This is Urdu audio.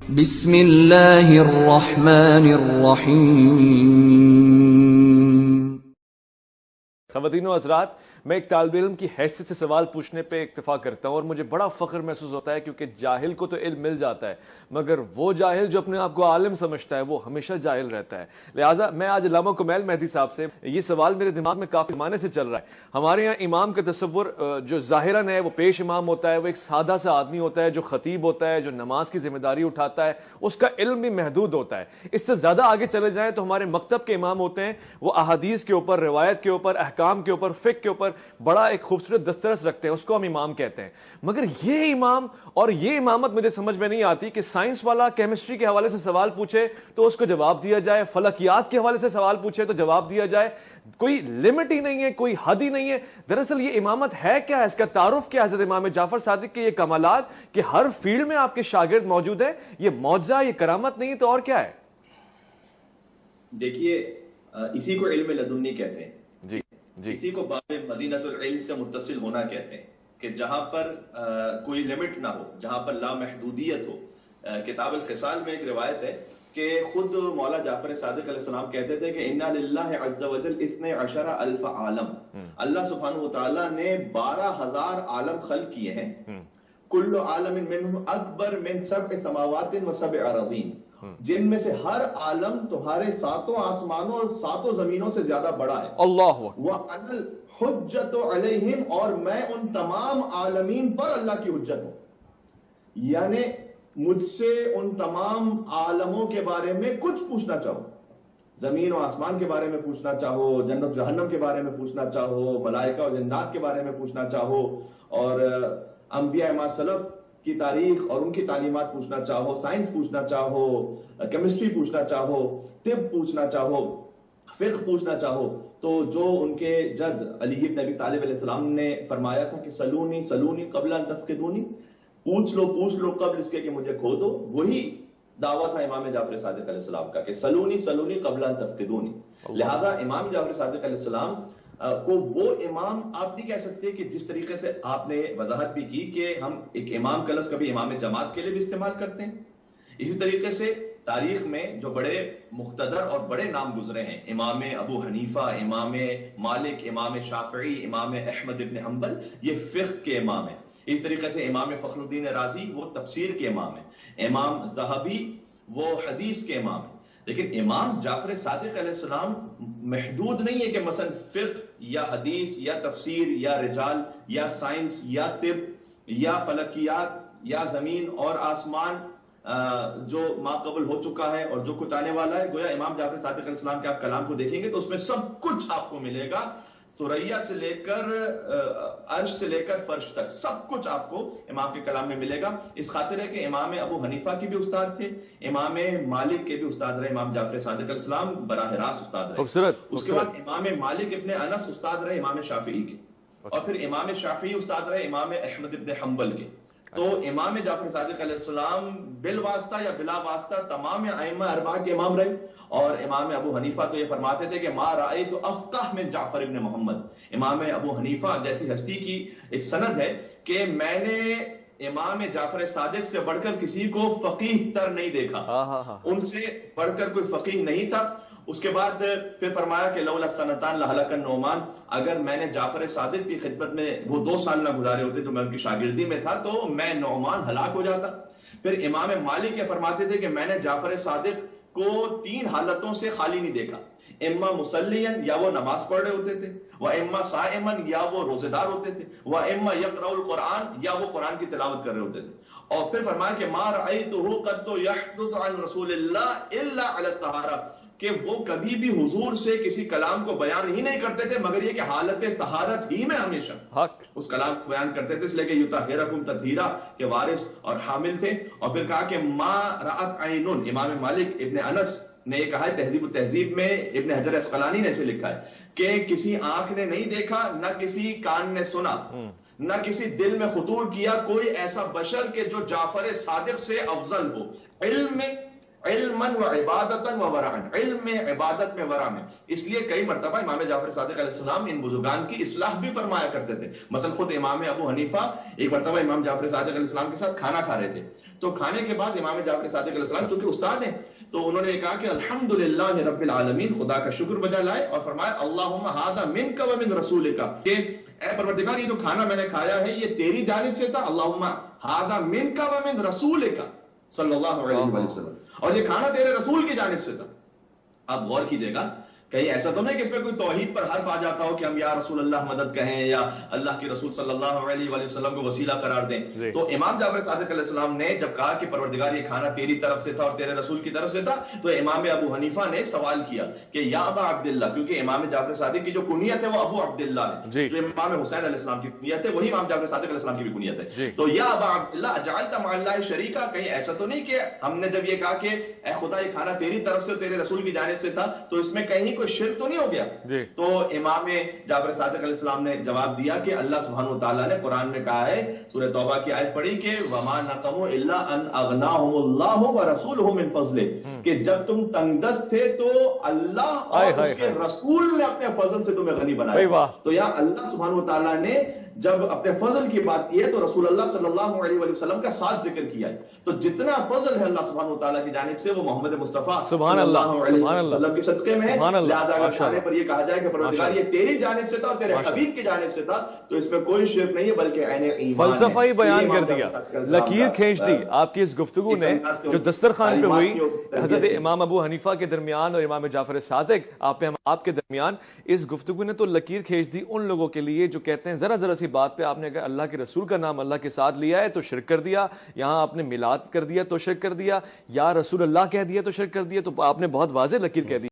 بسم اللہ الرحمن الرحیم۔ خواتین و حضرات، میں ایک طالب علم کی حیثیت سے سوال پوچھنے پہ اکتفا کرتا ہوں اور مجھے بڑا فخر محسوس ہوتا ہے، کیونکہ جاہل کو تو علم مل جاتا ہے مگر وہ جاہل جو اپنے آپ کو عالم سمجھتا ہے وہ ہمیشہ جاہل رہتا ہے۔ لہٰذا میں آج علامہ کمیل مہدی صاحب سے یہ سوال میرے دماغ میں کافی زمانے سے چل رہا ہے۔ ہمارے یہاں امام کا تصور جو ظاہراً ہے وہ پیش امام ہوتا ہے، وہ ایک سادہ سا آدمی ہوتا ہے جو خطیب ہوتا ہے، جو نماز کی ذمہ داری اٹھاتا ہے، اس کا علم بھی محدود ہوتا ہے۔ اس سے زیادہ آگے چلے جائیں تو ہمارے مکتب کے امام ہوتے ہیں، وہ احادیث کے اوپر، روایت کے اوپر، احکام کے اوپر، فقہ کے اوپر بڑا ایک خوبصورت دسترس رکھتے ہیں، اس کو ہم امام کہتے ہیں۔ مگر یہ امام اور یہ امامت مجھے سمجھ میں نہیں آتی کہ سائنس والا کیمسٹری کے حوالے سے سوال پوچھے تو اس کو جواب دیا جائے، فلکیات کے حوالے سے سوال پوچھے تو جواب دیا جائے، کوئی لمٹ ہی نہیں ہے، کوئی حد ہی نہیں ہے۔ دراصل یہ امامت ہے کیا ہے؟ اس کا تعارف کیا ہے حضرت امام جعفر صادق کے یہ کمالات کہ ہر فیلڈ میں آپ کے شاگرد موجود ہیں؟ یہ معجزہ، یہ کرامت نہیں تو اور کیا ہے؟ دیکھیے، اسی کو علم لدنی کہتے ہیں، جی اسی کو باب مدینۃ العلم سے متصل ہونا کہتے ہیں، کہ جہاں پر کوئی لمٹ نہ ہو، جہاں پر لامحدودیت ہو۔ کتاب الخصال میں ایک روایت ہے کہ خود مولا جعفر صادق علیہ السلام کہتے تھے کہ انا للہ عز وجل 12,000 عالم، اللہ سبحانہ وتعالی نے 12,000 عالم خلق کیے ہیں، کل عالم منہ اکبر من 7 سماوات و 7 اراضین، جن میں سے ہر عالم تمہارے 7 آسمانوں اور 7 زمینوں سے زیادہ بڑا ہے۔ اللہ وَأَنَا الْحُجَّةُ عَلَيْهِمْ، اور میں ان تمام عالمین پر اللہ کی حجت ہوں۔ یعنی مجھ سے ان تمام عالموں کے بارے میں کچھ پوچھنا چاہو، زمین و آسمان کے بارے میں پوچھنا چاہو، جنت جہنم کے بارے میں پوچھنا چاہو، ملائکہ اور جنات کے بارے میں پوچھنا چاہو، اور انبیاء ما سلف کی تاریخ اور ان کی تعلیمات پوچھنا چاہو، سائنس پوچھنا چاہو، کیمسٹری پوچھنا چاہو، طب پوچھنا چاہو، فقہ پوچھنا چاہو، تو جو ان کے جد علی بن ابی طالب علیہ السلام نے فرمایا تھا کہ سلونی سلونی قبل ان تفقدونی، پوچھ لو قبل اس کے کہ مجھے کھو دو، وہی دعویٰ تھا امام جعفر صادق علیہ السلام کا کہ سلونی سلونی قبل ان تفقدونی۔ لہٰذا امام جعفر صادق علیہ السلام کو وہ امام آپ نہیں کہہ سکتے کہ جس طریقے سے آپ نے وضاحت بھی کی کہ ہم ایک امام کا لفظ کبھی امام جماعت کے لیے بھی استعمال کرتے ہیں، اسی طریقے سے تاریخ میں جو بڑے مقتدر اور بڑے نام گزرے ہیں، امام ابو حنیفہ، امام مالک، امام شافعی، امام احمد ابن حنبل، یہ فقہ کے امام ہیں۔ اس طریقے سے امام فخر الدین رازی وہ تفسیر کے امام ہیں، امام ذہبی وہ حدیث کے امام ہیں۔ لیکن امام جعفر صادق علیہ السلام محدود نہیں ہے کہ مثلا فقہ یا حدیث یا تفسیر یا رجال یا سائنس یا طب یا فلکیات یا زمین اور آسمان جو ما قبل ہو چکا ہے اور جو کچھ آنے والا ہے، گویا امام جعفر صادق علیہ السلام کے آپ کلام کو دیکھیں گے تو اس میں سب کچھ آپ کو ملے گا، ثریا سے لے کر عرش سے لے کر فرش تک سب کچھ آپ کو امام کے کلام میں ملے گا۔ اس خاطر ہے کہ امام ابو حنیفہ کے بھی استاد تھے، امام مالک کے بھی استاد رہے امام جعفر صادق علیہ السلام، براہ راست استاد رہے۔ اس کے بعد امام مالک ابن انس استاد رہے امام شافعی کے، اور پھر امام شافعی استاد رہے امام احمد ابن حنبل کے۔ تو امام جعفر صادق علیہ السلام بالواسطہ یا بلا واسطہ تمام ائمہ اربعہ کے امام رہے۔ اور امام ابو حنیفہ تو یہ فرماتے تھے کہ ما رأیت افقہ من جعفر ابن محمد، امام ابو حنیفہ جیسی ہستی کی ایک سند ہے کہ میں نے امام جعفر صادق سے بڑھ کر کسی کو فقیہ تر نہیں دیکھا، ان سے بڑھ کر کوئی فقیہ نہیں تھا۔ اس کے بعد پھر فرمایا کہ لولا سنتان لہلک النعمان، اگر میں نے جعفر صادق کی خدمت میں وہ 2 سال نہ گزارے ہوتے جو میں ان کی شاگردی میں تھا تو میں نعمان ہلاک ہو جاتا۔ پھر امام مالک یہ فرماتے تھے کہ میں نے جعفر صادق کو 3 حالتوں سے خالی نہیں دیکھا، اما مصلین یا وہ نماز پڑھ رہے ہوتے تھے، وہ اما صائمن یا وہ روزے دار ہوتے تھے، وہ اما یقرأ القرآن یا وہ قرآن کی تلاوت کر رہے ہوتے تھے۔ اور پھر فرمایا کہ ما رأیتہ قط یحدث عن رسول اللہ الا علی الطہارہ، کہ وہ کبھی بھی حضور سے کسی کلام کو بیان ہی نہیں کرتے تھے مگر یہ کہ حالت طہارت ہی میں ہمیشہ اس کلام کو بیان کرتے تھے، اس لیے کہ یطہرکم تطہیرا کے وارث اور حامل تھے۔ اور پھر کہا کہ ما رأت عین، امام مالک ابن انس نے یہ کہا ہے تہذیب و تہذیب میں، ابن حجر اسقلانی نے اسے لکھا ہے کہ کسی آنکھ نے نہیں دیکھا، نہ کسی کان نے سنا، نہ کسی دل میں خطور کیا کوئی ایسا بشر کہ جو جعفر صادق سے افضل ہو، علم میں، علما و عبادتا و ورعا، علم میں، عبادت میں، ورع میں. اس لیے کئی مرتبہ امام جعفر صادق علیہ السلام ان بزرگان کی اصلاح بھی فرمایا کرتے تھے. مثلا خود امام ابو حنیفہ ایک مرتبہ امام جعفر صادق علیہ السلام کے ساتھ کھانا کھا رہے تھے، تو کھانے کے بعد امام جعفر صادق علیہ السلام چونکہ استاد ہیں تو انہوں نے کہا کہ الحمدللہ رب العالمین، خدا کا شکر بجا لائے، اور فرمایا اللہم ھذا منک و من رسولک، کہ اے پروردگار یہ جو کھانا میں نے کھایا ہے یہ تیری جانب سے تھا، اللہم ھذا منک و من رسولک صلی اللہ علیہ وسلم، اور یہ کھانا تیرے رسول کی جانب سے تھا. آپ غور کیجئے گا، کہیں ایسا تو نہیں کہ اس میں کوئی توحید پر حرف آ جاتا ہو کہ ہم یا رسول اللہ مدد کہیں یا اللہ کے رسول صلی اللہ علیہ وسلم کو وسیلہ قرار دیں. تو امام جعفر صادق علیہ السلام نے جب کہا کہ پروردگار یہ کھانا تیری طرف سے تھا اور تیرے رسول کی طرف سے تھا، تو امام ابو حنیفہ نے سوال کیا کہ یا ابا عبداللہ، کیونکہ امام جعفر صادق کی جو کنیت ہے وہ ابو عبداللہ ہے، جو امام حسین علیہ السلام کی کنیت ہے وہی امام جعفر صادق علیہ السلام کی بھی کنیت ہے. تو یا ابا عبداللہ اجعلت مع اللہ شریکا، کہیں ایسا تو نہیں کہ ہم نے جب یہ کہا کہ اے خدا یہ کھانا تیری طرف سے تیرے رسول کی جانب سے تھا تو اس میں کہیں کوئی شرک تو نہیں ہو گیا؟ تو امام جعفر صادق علیہ السلام نے جواب دیا کہ اللہ سبحانہ وتعالیٰ نے قرآن میں کہا ہے، سورہ توبہ کی آیت پڑھی کہ وَمَا نَقَمُوا إِلَّا أَنْ أَغْنَاهُمُ اللَّهُ وَرَسُولُهُ مِنْ فَضْلِهِ، کہ جب تم تنگ دست تھے تو اللہ اور اس کے رسول نے اپنے فضل سے تمہیں غنی بنایا. تو یا اللہ سبحانہ وتعالیٰ نے جب اپنے فضل کی بات کی ہے تو رسول اللہ صلی اللہ علیہ وسلم کا ساتھ ذکر کیا ہے. تو جتنا فضل ہے اللہ سبحانہ وتعالیٰ کی جانب سے وہ محمد مصطفیٰ صلی اللہ علیہ وسلم کے صدقے میں ہے. لہذا اگر کھانے پر یہ کہا جائے کہ پروردگار یہ تیری جانب سے تھا اور تیرے حبیب کی جانب سے تھا تو اس میں کوئی شرک نہیں ہے بلکہ عین ایمان ہے. فلسفہ ہی بیان کر دیا، لکیر کھینچ دی آپ کی اس گفتگو نے جو دسترخوان پہ ہوئی حضرت امام ابو حنیفہ کے درمیان اور امام جعفر صادق آپ کے درمیان. اس گفتگو نے تو لکیر کھینچ دی ان لوگوں کے لیے جو کہتے ہیں ذرا ذرا سی بات پہ آپ نے اگر اللہ کے رسول کا نام اللہ کے ساتھ لیا ہے تو شرک کر دیا، یہاں آپ نے میلاد کر دیا تو شرک کر دیا، یا رسول اللہ کہہ دیا تو شرک کر دیا. تو آپ نے بہت واضح لکیر کہہ دی.